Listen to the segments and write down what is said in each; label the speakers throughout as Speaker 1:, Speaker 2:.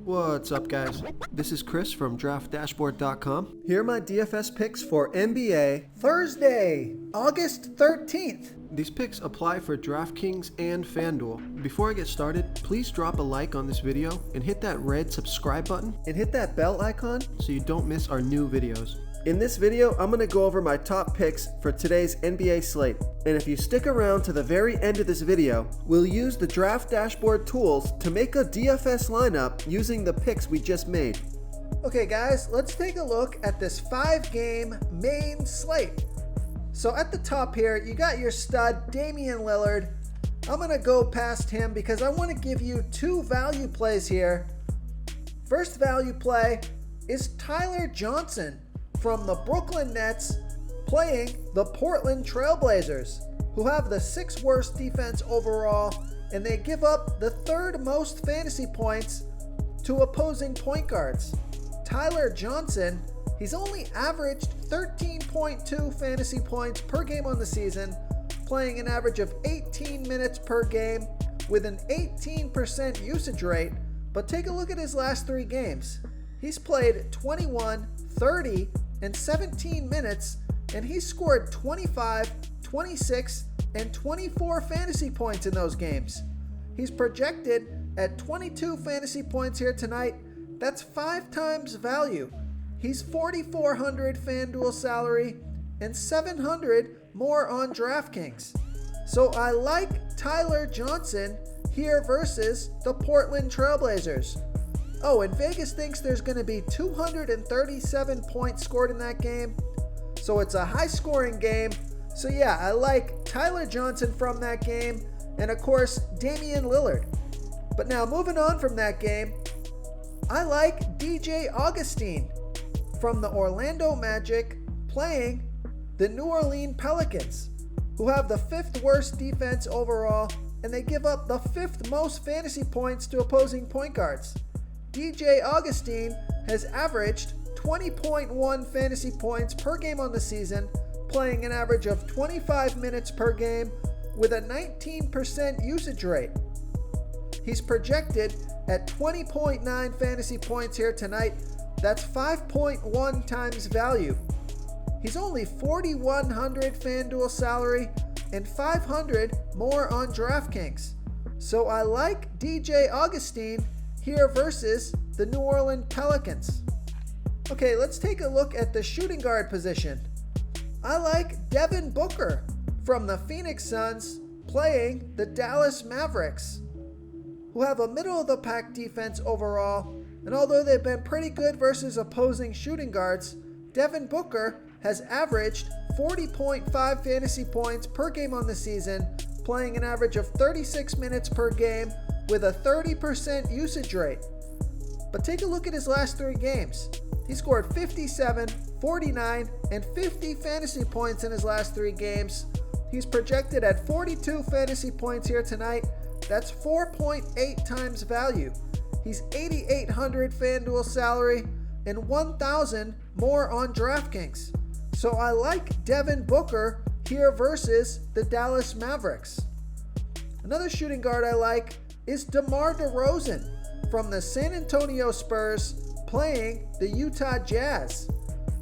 Speaker 1: What's up, guys? This is Chris from DraftDashboard.com. Here are my DFS picks for NBA Thursday, August 13th. These picks apply for DraftKings and FanDuel. Before I get started, please drop a like on this video and hit that red subscribe button and hit that bell icon so you don't miss our new videos. In this video, I'm going to go over my top picks for today's NBA slate. And if you stick around to the very end of this video, we'll use the Draft Dashboard tools to make a DFS lineup using the picks we just made. Okay guys, let's take a look at this 5-game main slate. So at the top here, you got your stud, Damian Lillard. I'm going to go past him because I want to give you two value plays here. First value play is Tyler Johnson from the Brooklyn Nets playing the Portland Trailblazers, who have the 6th worst defense overall, and they give up the 3rd most fantasy points to opposing point guards. Tyler Johnson, he's only averaged 13.2 fantasy points per game on the season, playing an average of 18 minutes per game with an 18% usage rate. But take a look at his last 3 games. He's played 21, 30, and 17 minutes, and he scored 25, 26, and 24 fantasy points in those games. He's projected at 22 fantasy points here tonight. That's 5 times value. He's $4,400 FanDuel salary and $700 more on DraftKings. So I like Tyler Johnson here versus the Portland Trailblazers. Oh, and Vegas thinks there's going to be 237 points scored in that game. So it's a high-scoring game. So yeah, I like Tyler Johnson from that game. And of course, Damian Lillard. But now moving on from that game, I like DJ Augustin from the Orlando Magic playing the New Orleans Pelicans, who have the 5th worst defense overall, and they give up the 5th most fantasy points to opposing point guards. DJ Augustin has averaged 20.1 fantasy points per game on the season, playing an average of 25 minutes per game with a 19% usage rate. He's projected at 20.9 fantasy points here tonight. That's 5.1 times value. He's only $4,100 FanDuel salary and $500 more on DraftKings. So I like DJ Augustin here versus the New Orleans Pelicans. Okay, let's take a look at the shooting guard position. I like Devin Booker from the Phoenix Suns playing the Dallas Mavericks, who have a middle-of-the-pack defense overall, and although they've been pretty good versus opposing shooting guards, Devin Booker has averaged 40.5 fantasy points per game on the season, playing an average of 36 minutes per game with a 30% usage rate. But take a look at his last 3 games. He scored 57, 49, and 50 fantasy points in his last 3 games. He's projected at 42 fantasy points here tonight. That's 4.8 times value. He's $8,800 FanDuel salary and $1,000 more on DraftKings. So I like Devin Booker here versus the Dallas Mavericks. Another shooting guard I like is DeMar DeRozan from the San Antonio Spurs playing the Utah Jazz,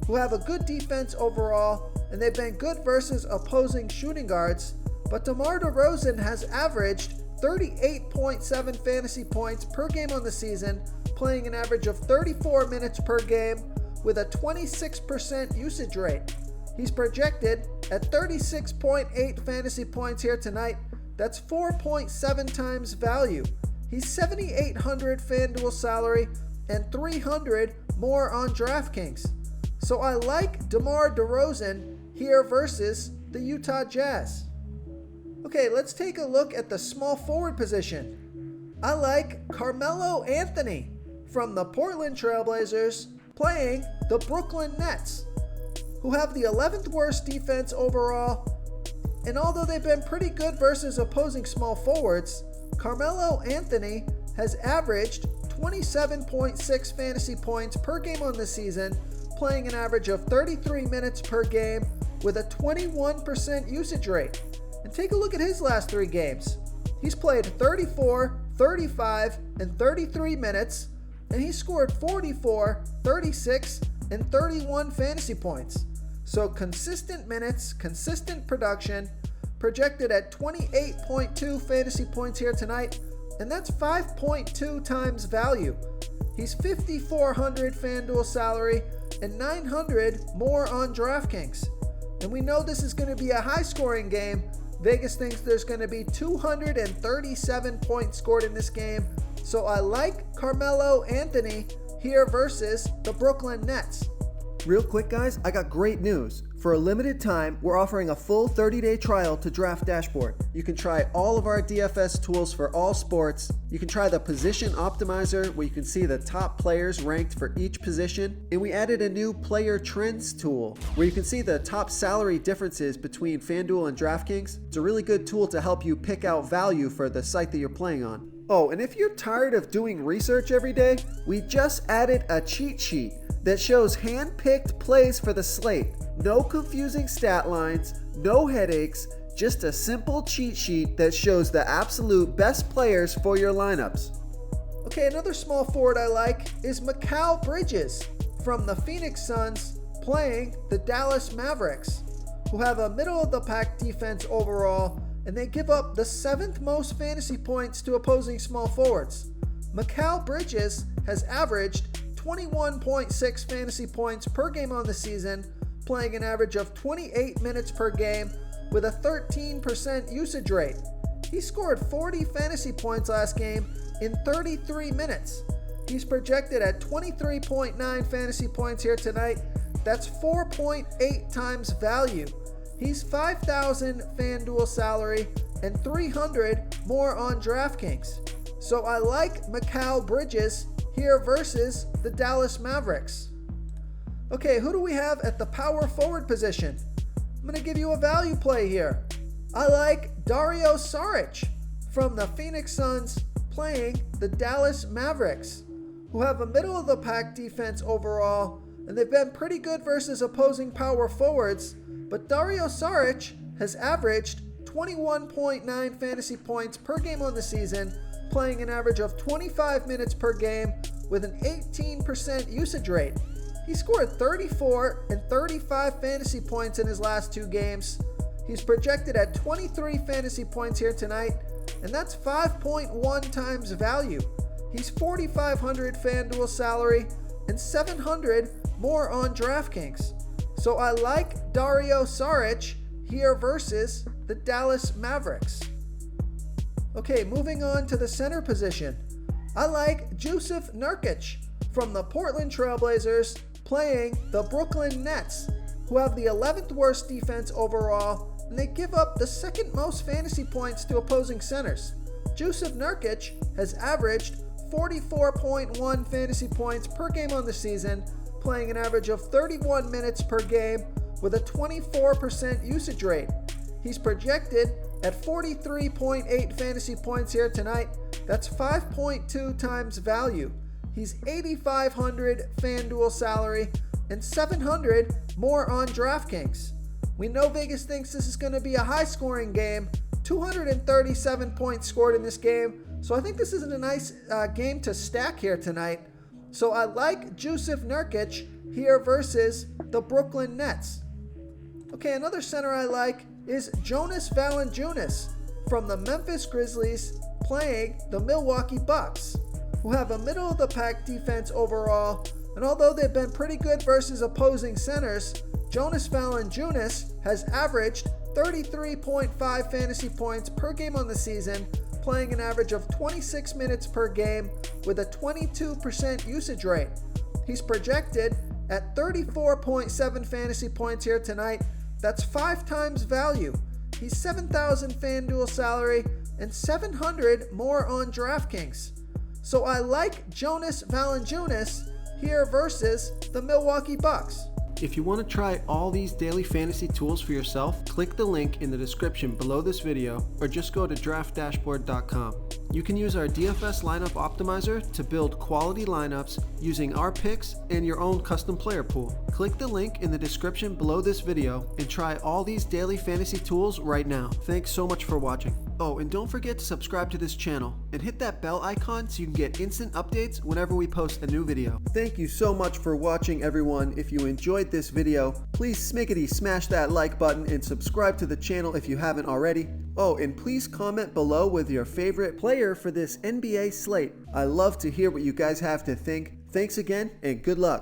Speaker 1: who have a good defense overall, and they've been good versus opposing shooting guards. But DeMar DeRozan has averaged 38.7 fantasy points per game on the season, playing an average of 34 minutes per game with a 26% usage rate. He's projected at 36.8 fantasy points here tonight. That's 4.7 times value. He's $7,800 FanDuel salary and $300 more on DraftKings. So I like DeMar DeRozan here versus the Utah Jazz. Okay, let's take a look at the small forward position. I like Carmelo Anthony from the Portland Trailblazers playing the Brooklyn Nets, who have the 11th worst defense overall. And although they've been pretty good versus opposing small forwards, Carmelo Anthony has averaged 27.6 fantasy points per game on the season, playing an average of 33 minutes per game with a 21% usage rate. And take a look at his last 3 games. He's played 34, 35, and 33 minutes, and he scored 44, 36, and 31 fantasy points. So consistent minutes, consistent production, projected at 28.2 fantasy points here tonight, and that's 5.2 times value. He's 5,400 FanDuel salary and 900 more on DraftKings. And we know this is going to be a high-scoring game. Vegas thinks there's going to be 237 points scored in this game. So I like Carmelo Anthony here versus the Brooklyn Nets. Real quick, guys, I got great news. For a limited time, we're offering a full 30-day trial to Draft Dashboard. You can try all of our DFS tools for all sports. You can try the Position Optimizer, where you can see the top players ranked for each position. And we added a new Player Trends tool, where you can see the top salary differences between FanDuel and DraftKings. It's a really good tool to help you pick out value for the site that you're playing on. Oh, and if you're tired of doing research every day, we just added a cheat sheet that shows hand-picked plays for the slate. No confusing stat lines, no headaches, just a simple cheat sheet that shows the absolute best players for your lineups. Okay, another small forward I like is Mikal Bridges from the Phoenix Suns playing the Dallas Mavericks, who have a middle-of-the-pack defense overall, and they give up the 7th most fantasy points to opposing small forwards. Mikal Bridges has averaged 21.6 fantasy points per game on the season, playing an average of 28 minutes per game with a 13% usage rate. He scored 40 fantasy points last game in 33 minutes. He's projected at 23.9 fantasy points here tonight. That's 4.8 times value. He's 5,000 FanDuel salary and 300 more on DraftKings. So I like Mikal Bridges here versus the Dallas Mavericks. Okay, who do we have at the power forward position? I'm going to give you a value play here. I like Dario Saric from the Phoenix Suns playing the Dallas Mavericks, who have a middle-of-the-pack defense overall, and they've been pretty good versus opposing power forwards, but Dario Saric has averaged 21.9 fantasy points per game on the season, playing an average of 25 minutes per game with an 18% usage rate. He scored 34 and 35 fantasy points in his last 2 games. He's projected at 23 fantasy points here tonight, and that's 5.1 times value. He's 4,500 FanDuel salary and 700 more on DraftKings. So I like Dario Saric here versus the Dallas Mavericks. Okay, moving on to the center position. I like Jusuf Nurkic from the Portland Trailblazers playing the Brooklyn Nets, who have the 11th worst defense overall, and they give up the 2nd most fantasy points to opposing centers. Jusuf Nurkic has averaged 44.1 fantasy points per game on the season, playing an average of 31 minutes per game with a 24% usage rate. He's projected at 43.8 fantasy points here tonight. That's 5.2 times value. He's 8,500 FanDuel salary and 700 more on DraftKings. We know Vegas thinks this is going to be a high-scoring game. 237 points scored in this game, so I think this is a nice game to stack here tonight. So I like Jusuf Nurkic here versus the Brooklyn Nets. Okay, another center I like is Jonas Valanciunas from the Memphis Grizzlies playing the Milwaukee Bucks, who have a middle-of-the-pack defense overall, and although they've been pretty good versus opposing centers, Jonas Valanciunas has averaged 33.5 fantasy points per game on the season, playing an average of 26 minutes per game with a 22% usage rate. He's projected at 34.7 fantasy points here tonight. That's 5 times value. He's 7,000 FanDuel salary and 700 more on DraftKings. So I like Jonas Valanciunas here versus the Milwaukee Bucks. If you want to try all these daily fantasy tools for yourself, click the link in the description below this video or just go to draftdashboard.com. You can use our DFS lineup optimizer to build quality lineups using our picks and your own custom player pool. Click the link in the description below this video and try all these daily fantasy tools right now. Thanks so much for watching. Oh, and don't forget to subscribe to this channel and hit that bell icon so you can get instant updates whenever we post a new video. Thank you so much for watching, everyone. If you enjoyed this video, please smash that like button and subscribe to the channel if you haven't already. Oh, and please comment below with your favorite player for this NBA slate. I love to hear what you guys have to think. Thanks again, and good luck.